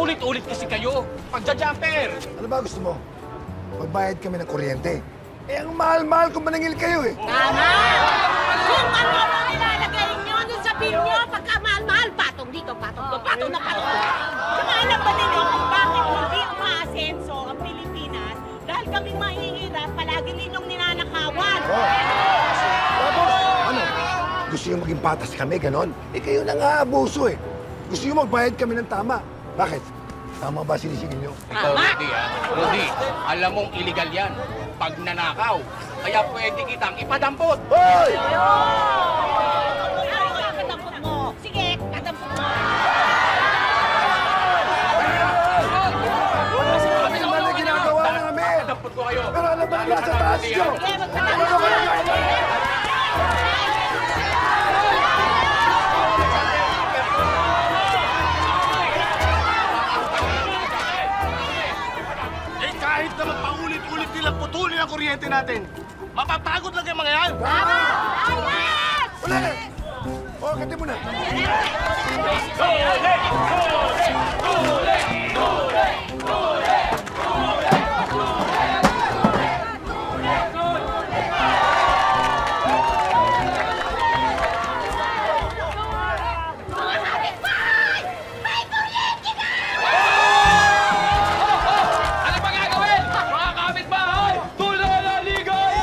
Paulit-ulit kasi kayo. Pagja-jumper. Ano ba gusto mo? Magbayad kami ng kuryente. Eh, ang mahal-mahal kung maningil kayo eh. Tama! Kung ano ang nilalagay nyo dun sa bill nyo, pagka mahal-mahal, patong dito, patong doon, patong na patong. Saka alam ba ninyo kung bakit hindi umaasenso ang Pilipinas? Dahil kaming mahihirap, palagi ninyong ninanakawan. Tapos, ano? Gusto nyo maging patas kami, ganon? Eh, kayo na nga abuso eh. Gusto nyo magbayad kami ng tama. Bakit? Tama ba sinisingil nyo? Ikaw, Rudy, ha? Rudy, alam mong illegal yan. Pag nanakaw, kaya pwede kitang ipadampot. Hoy! Kadampot mo. Sige, kadampot mo. Ano na ginagawa namin? Padampot ko kayo. Pero alam ba na nasa taas nyo? Sige, magpadampot Ano ka mo. Eh kahit naman paulit-ulit nilang putulin ang kuryente natin, mapapagod lang yung mga yan. Tama! Ayos! Wala na! O, kati mo na. Ano ba gagawin? Mga kapitbahay! Tulala-ligay!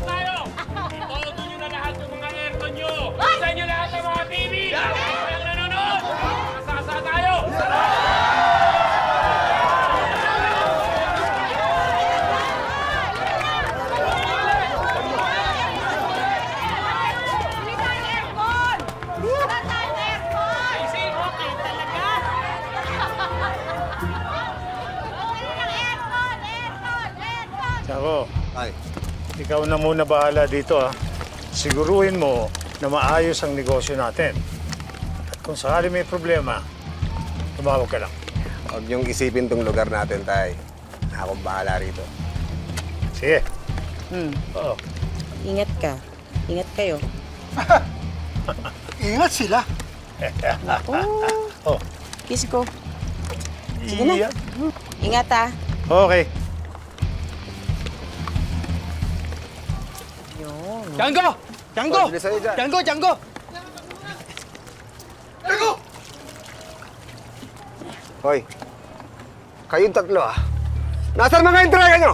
Todo nyo na lahat yung mga aircon nyo! Sa inyo lahat ang mga TV! Walang nanonood! Masasa tayo! Hindi tayo aircon! Wala tayong aircon! Okay talaga! Okay lang, aircon! Aircon! Aircon! Sako, Ay, ikaw na muna bahala dito ha. Siguruhin mo na maayos ang negosyo natin. At kung sakali may problema, tumawag ka lang. Huwag niyong isipin tong lugar natin, tay. Akong bahala rito. Sige. Hmm. Oo. Ingat ka. Ingat kayo. Ingat sila. Oh, Oh. kiss ko. Sige na. Iyan. Ingat ah. Okay. Yun. Django! Django! Oh, bilis sa'yo dyan. Django! Django! Hoy, kayong tatlo Nasaan mga entrega nyo?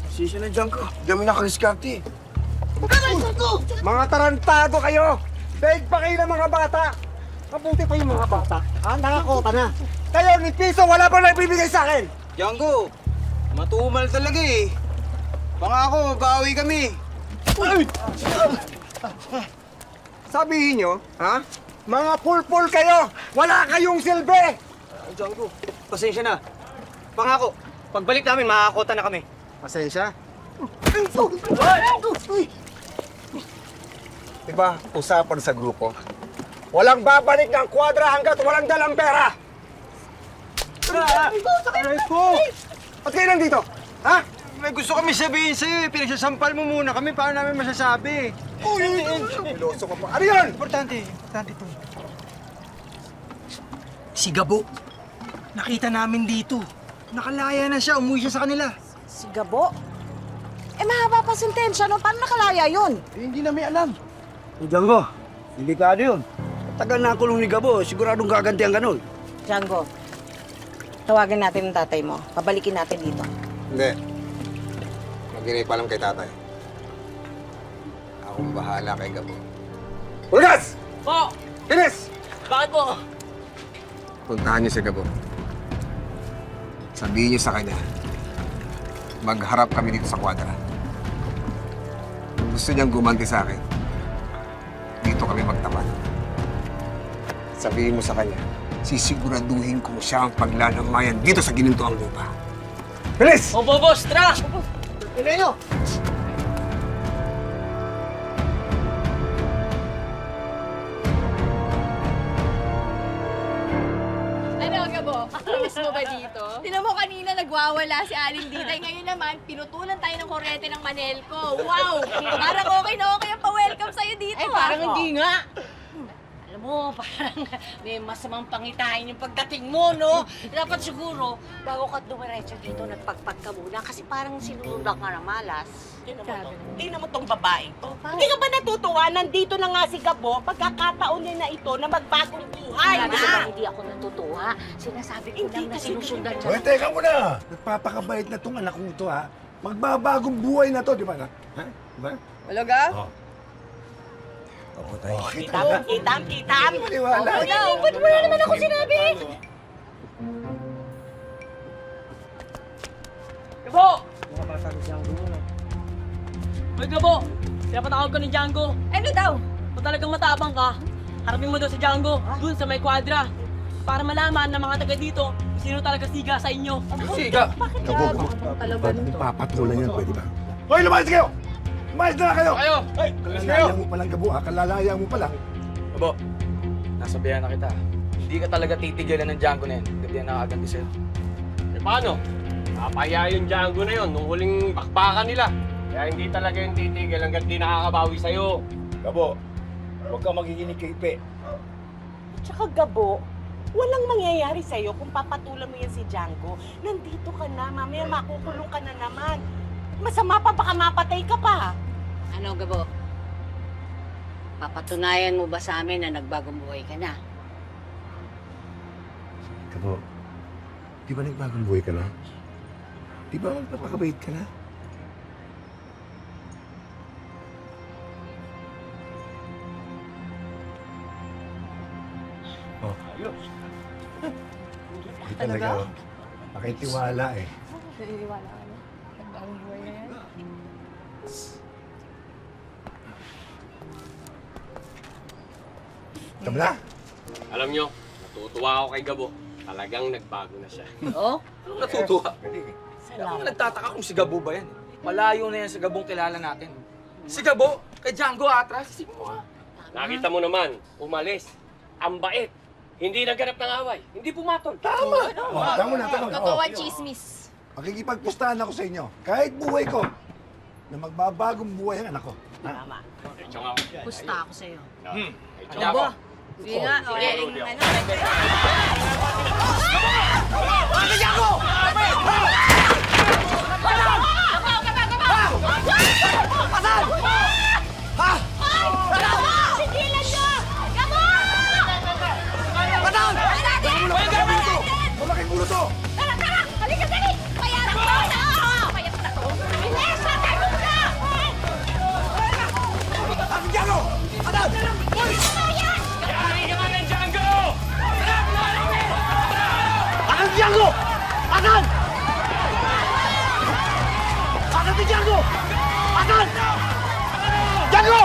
Sisi na dyan ka. Di kami nakadiskarte. Mga tarantado kayo! Daig pa kayo ng mga bata! Mabuti pa yung mga bata. Nakakota na. Kayo, ni piso, wala pa na ibibigay sa akin! Django, matumal talaga eh. Pangako, bawi kami. Sabihin nyo, Mga pulpul kayo! Wala kayong silbi! Django, pasensya na. Pangako, pagbalik namin, makakakota na kami. Pasensya. Diba, usapan sa grupo. Walang babalik ng kwadra hanggat walang dalang pera! Aray ko! Ba't kayo nandito? Ha? May gusto kami sabihin sa'yo eh. Pinagsasampal mo muna kami. Paano namin masasabi? Piloso ka pa. Ano yun? Importante to. Si Gabo, nakita namin dito. Nakalaya na siya, umuwi siya sa kanila. Si Gabo? Eh, mahaba pa sentensya, no? Paano nakalaya yun? hindi namin alam. Django, delikado yun. Tagal na kulong ni Gabo, siguradong gaganti ang ganun. Django, tawagan natin ang tatay mo. Pabalikin natin dito. Hindi. Mag-inay pa lang kay tatay. Akong bahala kay Gabo. Ulgas! Po! Ines! Bakit po? Puntahan niyo si Gabo. Sabihin niyo sa kanya, magharap kami dito sa kwadra. Kung gusto niyang gumanti sa akin, dito kami magtapat. Sabihin mo sa kanya, sisiguraduhin ko siya ang paglalamayan dito sa ginintuang lupa. Bilis! Opo, boss! Tara! Pili nyo! Ano, Gabo? Miss mo ba dito? dito. Tinan mo kanina nagwawala si Aling Diday. Ngayon naman, pinutulan tayo ng kuryente ng Manelco. Wow! Parang okay na okay ang pa-welcome sa'yo dito. Eh, parang hindi nga. Alam mo, parang may masamang pangitain yung pagdating mo, no? Dapat siguro, bago ka dumiretso dito, nagpagpag ka muna kasi parang sinunod ka na malas. Tingnan mo tong babae to. Hindi ka ba natutuwa? Nandito na nga si Gabo, pagkakataon niya na ito na magbagong buhay na. Hindi ako natutuwa. Sinasabi ko lang na sinusundan siya. Hoy, teka muna! Nagpapakabait na tong anak kong ito, ha? Magbabagong buhay na to, di ba? Ha? Di ba? Talaga? Oo. Oo, tayo. Kitam. Maniwala. Ba't wala naman ako sinabi? Gabo! Hoy, Gabo! Pinapatawag ko ni Django. Ano daw? Kung talagang matapang ka, harapin mo daw si Django dun sa may kwadra. Para malaman ng mga taga dito sino talaga siga sa inyo. Gabo, papatulan yan, pwede ba? Hoy, lumayas kayo! Lumayas na kayo! Kayo! Hey! Kalalaya mo palang, Gabo, ha? Kalalaya mo pala. Abo, nasabihan na kita. Hindi ka talaga titigilan ng Django na yan. Hindi yan nakaganti sa'yo. Eh paano? Napaya yung Django na yun nung huling bakbakan nila. Kaya hindi talaga yung titigil hanggang di nakakabawi sa'yo. Gabo, huwag ka magiginig kay Ipe. Tsaka Gabo, walang mangyayari sa'yo kung papatulan mo yan si Django. Nandito ka na, mamaya makukulong ka na naman. Masama pa, baka mapatay ka pa. Ano, Gabo? Papatunayan mo ba sa amin na nagbagong buhay ka na? Gabo, di ba nagbagong buhay ka na? Di ba magpapakabait ka na? Oh. Ayos. Di talaga. Pakitiwala eh. Naniniwala ka na? Nagbagong buhay na yan? Kamla? Alam nyo, natutuwa ako kay Gabo. Talagang nagbago na siya. Oo? Natutuwa. Ako nga nagtataka kung si Gabo ba yan. Malayo na yan sa Gabong kilala natin. Si Gabo, kay Django atras. Isipin mo nga. Nakita mo naman, umalis. Ang bait. Hindi nagganap ng away. Hindi pumatol. Tama! Oh, tama na. Kawawan chismis. Makikipagpustahan ako sa inyo. Kahit buhay ko, na magbabagong buhay ang anak ko. Tama. Diretso nga ako. Pusta ako sa'yo. Diretso nga ako. Sige nga, Malaking gulo to! Tara! Halika dali! Payaran mo na! Payaran na to! Bilis! Tayo mo na! Akin Django! Adan! Yari ka nga ng Django! Akan Django! Akan! Akan si Django! Akan! Django!